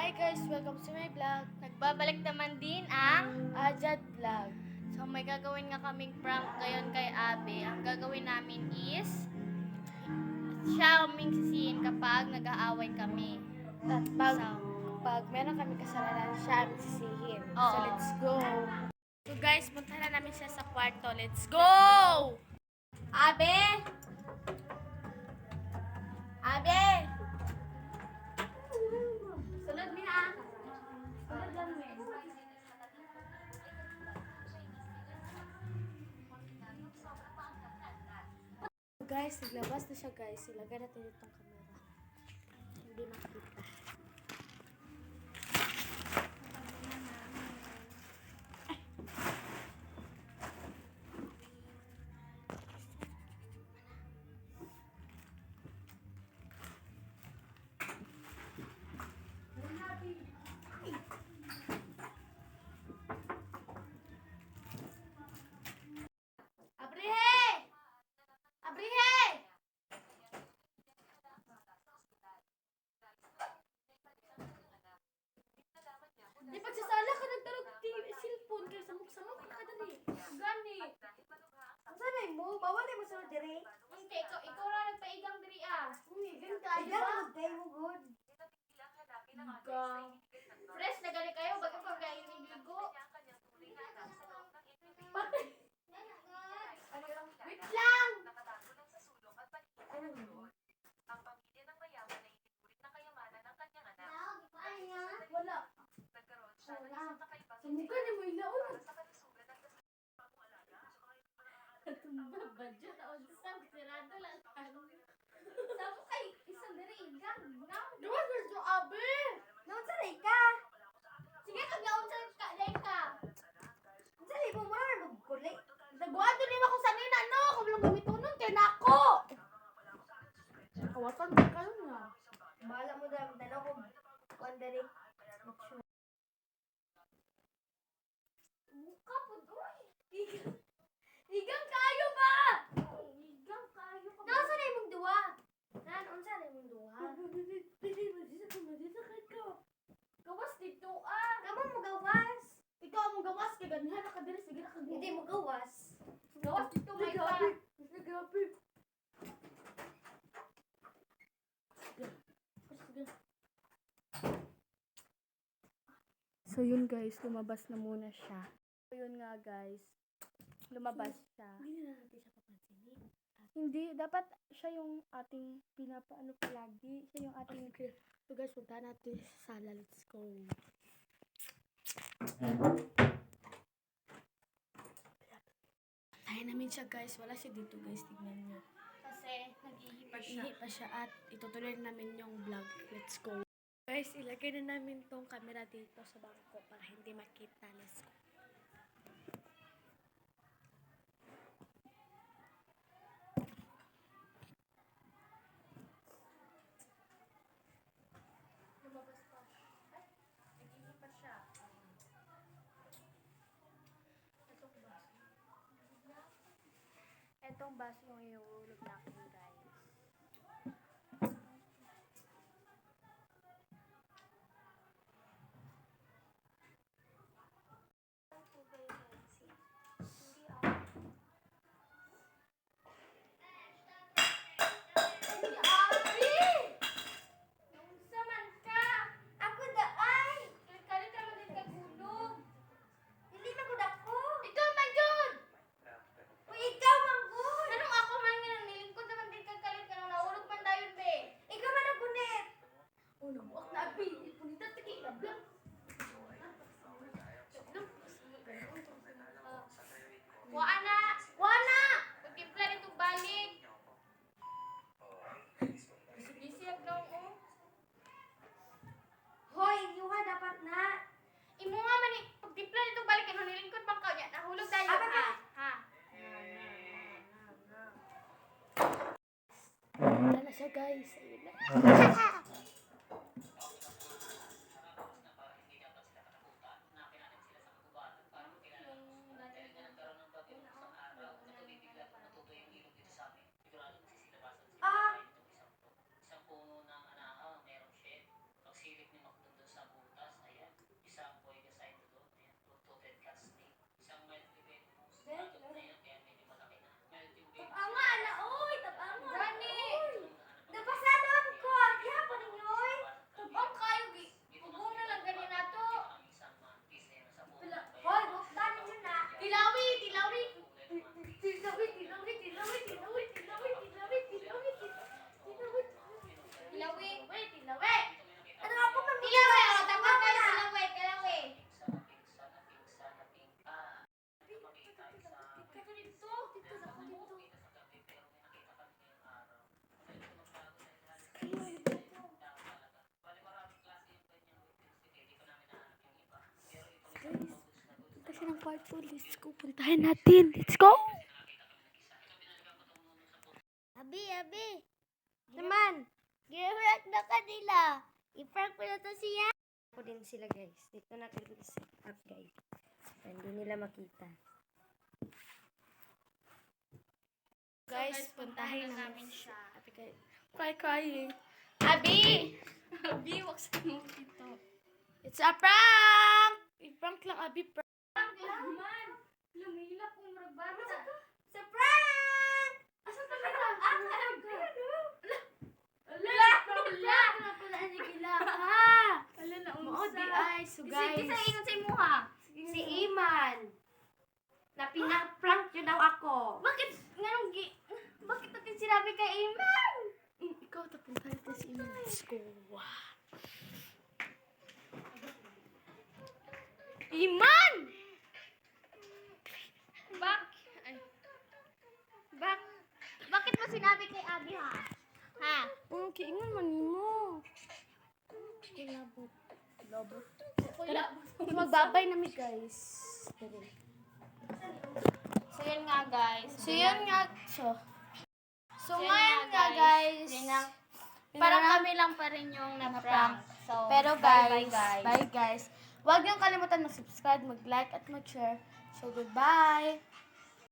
Hi guys! Welcome to my vlog. Nagbabalik naman din ang Ajad Vlog. So may gagawin nga kaming prank ngayon kay Abe. Ang gagawin namin is siya kaming sisihin kapag nag-aaway kami. At pag meron kami kasalanan, siya ang sisihin. So Oo. let's go! So guys, punta na namin siya sa kwarto. Let's go! Abe! Abe! Sunod mi ha. Sunod lang mi. Guys, naglabas na siya guys. Ilagay natin itong camera. Hindi makita. Abrihe! Abrihe! Di pagsasala ka nagtarog cellphone kaya samok-samok ka dali. Gani. Ang sanay mo? Bawal mo sa dire. Hindi, ikaw na nagpaigang diri ah. Igan kayo mo good. Igang. Fresh na gani kayo, baga pa kayo niligo. Patay. Wait lang! Wala. Sumuka ni mo ilaon. Katumba ba dyan? O, saan? Sirado lang. Sabo kay isang diri igang. Gawas mo sa abe! Naon sanay ka? Sige, kaglaon sa kaday ka. Ang sanay mo mo na magkulay. Nagbuhat din ako sa nina, no? Kung lang gamiton kay nako. Kawatan ka kayo nga. Bahala mo dahil dalaw ko. Kuan dari. Mukha po, uy. Igang kayo ba? Igang kayo ka ba? Nasa na imong duwa? Nan, unsa na imong duwa? Gawas dito ah. Kamo mo gawas. Ikaw ang gawas kay ganyan ka diri sige ka. Hindi mo gawas. Gawas dito may pa. So yun guys, lumabas na muna siya. So yun nga guys, lumabas siya. Hindi na natin siya papansinin. Hindi, dapat siya yung ating pinapaano palagi. Siya yung ating... So guys, punta natin sa sala. Let's go. Tayo namin siya guys. Wala siya dito guys. Tignan niyo. Kasi naghihi pa siya. Nag-ihi pa siya at itutuloy namin yung vlog. Let's go. Guys, ilagay na namin tong camera dito sa bangko para hindi makita. Let's go. Lumabas pa. Ay, naghihi pa siya. Etong baso yung iulog natin guys. Si Abi! Unsa man ka? Ako da ay! Kalit ka man din kagulog. Hindi na ko dako! Ikaw man jud. Uy, ikaw manggod! Anong ako man nga nilingkod naman din kagalit ka nang naulog man dayon be. Ikaw man ang gunit! Oh, nabuak na Abi. Punita tiki lablang. Wana! Wana! Pagtimpla nito balik. Bisig-bisig daw ko. Hoy, yuha dapat na! Imo nga man pagtimpla nito balik ano nilingkod bang ka niya nahulog dayon Aba, ha. Ha. Wala na siya guys. Ayun na. Ah! Isang puno ng anahaw, merong shed. Pagsilip ni Mac doon sa puno. siya ng kwarto. Let's go. Puntahan natin. Let's go! Abi. Naman. Gihurag na kanila. I-prank ko na to siya. Ako din sila guys. Dito natin set up guys. Hindi nila makita. Guys, puntahin namin siya. Crying. Abi! Abi, wag sa mo dito. It's a prank! I-prank lang, Abi. Prank. Prank lang man. Lumila kong magbata. Sa prank! Asa ka na? Alam ka. Ala! Na pala ni Gila. Ala na, Mao di ay. So guys. Kisa ingon sa imo ha. Si Iman. Na pinaprank yun daw ako. Bakit natin sinabi kay Iman? Ikaw, tapuntahan natin si Ina. Let's go. Iman! Bakit mo sinabi kay Abi ha? Ha? Kiingon man mo. Kilabot. Labot. Magbabay na mi, guys. So yun nga guys. So, Yun ngayon nga, guys. Yun nga. Parang kami lang pa rin yung na-prank. So, Pero bye-bye, guys, bye guys. Huwag niyong kalimutan mag-subscribe, mag-like, at mag-share. So, goodbye.